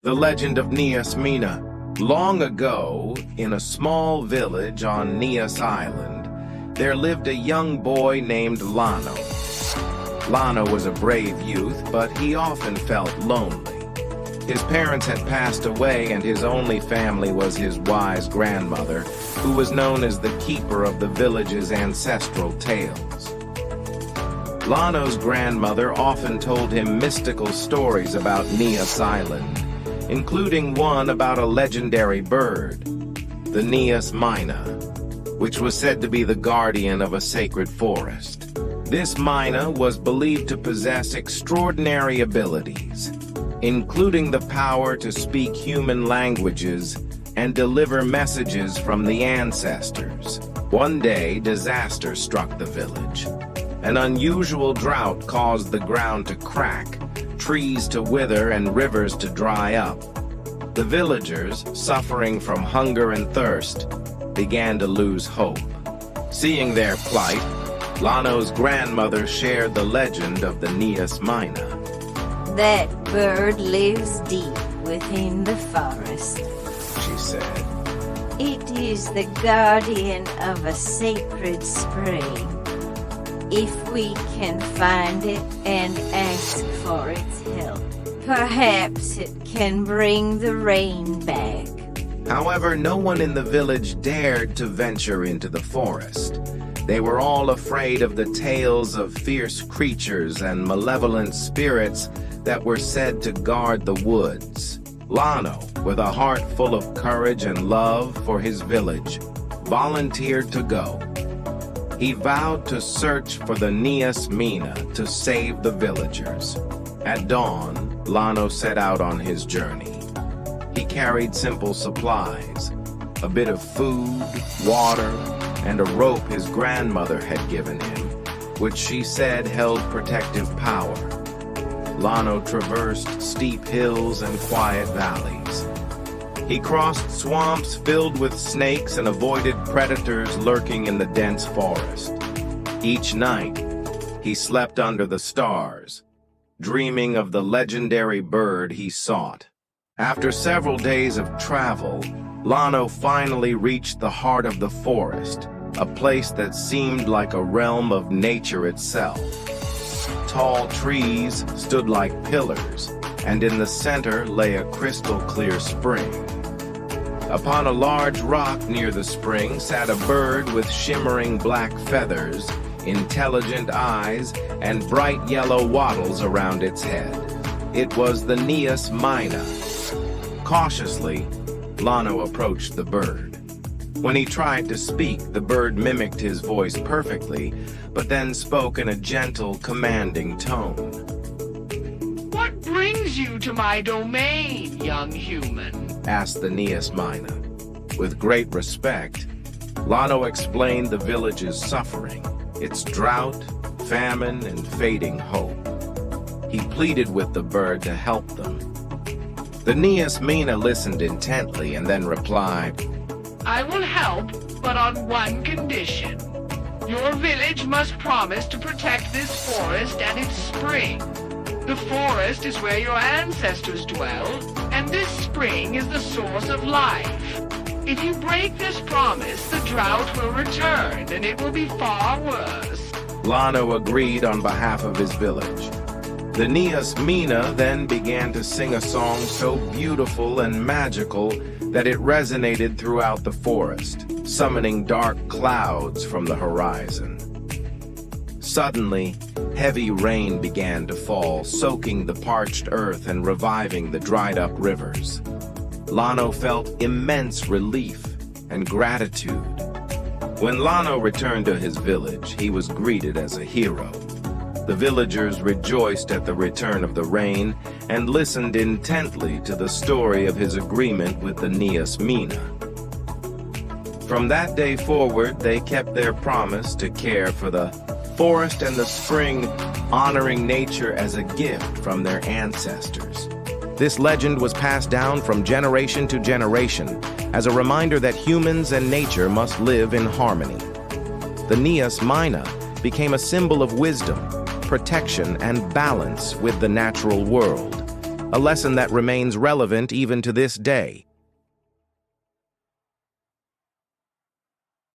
The Legend of Nias Mina. Long ago, in a small village on Nias Island, there lived a young boy named Lano. Lano was a brave youth, but he often felt lonely. His parents had passed away, and his only family was his wise grandmother, who was known as the keeper of the village's ancestral tales. Lano's grandmother often told him mystical stories about Nias Island, including one about a legendary bird, the Nias Mina, which was said to be the guardian of a sacred forest. This Mina was believed to possess extraordinary abilities, including the power to speak human languages and deliver messages from the ancestors. One day, disaster struck the village. An unusual drought caused the ground to crack, trees to wither, and rivers to dry up. The villagers, suffering from hunger and thirst, began to lose hope. Seeing their plight, Lano's grandmother shared the legend of the Nias Mina. That bird lives deep within the forest, She said. It is the guardian of a sacred spring. If we can find it and ask for its help, perhaps it can bring the rain back. However, no one in the village dared to venture into the forest. They were all afraid of the tales of fierce creatures and malevolent spirits that were said to guard the woods. Lano, with a heart full of courage and love for his village, volunteered to go. He vowed to search for the Nias Mina to save the villagers. At dawn, Lano set out on his journey. He carried simple supplies, a bit of food, water, and a rope his grandmother had given him, which she said held protective power. Lano traversed steep hills and quiet valleys. He crossed swamps filled with snakes and avoided predators lurking in the dense forest. Each night, he slept under the stars, dreaming of the legendary bird he sought. After several days of travel, Lano finally reached the heart of the forest, a place that seemed like a realm of nature itself. Tall trees stood like pillars, and in the center lay a crystal-clear spring. Upon a large rock near the spring sat a bird with shimmering black feathers, intelligent eyes, and bright yellow wattles around its head. It was the Nias Mina. Cautiously, Lano approached the bird. When he tried to speak, the bird mimicked his voice perfectly, but then spoke in a gentle, commanding tone. What brings you to my domain, young human? Asked the Nias Mina. With great respect, Lano explained the village's suffering, its drought, famine, and fading hope. He pleaded with the bird to help them. The Nias Mina listened intently and then replied, I will help, but on one condition. Your village must promise to protect this forest and its spring. The forest is where your ancestors dwell, and this spring is the source of life. If you break this promise, the drought will return, and it will be far worse. Lano agreed on behalf of his village. The Nias Mina then began to sing a song so beautiful and magical that it resonated throughout the forest, summoning dark clouds from the horizon. Suddenly, heavy rain began to fall, soaking the parched earth and reviving the dried-up rivers. Lano felt immense relief and gratitude. When Lano returned to his village, he was greeted as a hero. The villagers rejoiced at the return of the rain and listened intently to the story of his agreement with the Nias Mina. From that day forward, they kept their promise to care for the forest and the spring, honoring nature as a gift from their ancestors. This legend was passed down from generation to generation as a reminder that humans and nature must live in harmony. The Nias Mina became a symbol of wisdom, protection, and balance with the natural world. a lesson that remains relevant even to this day.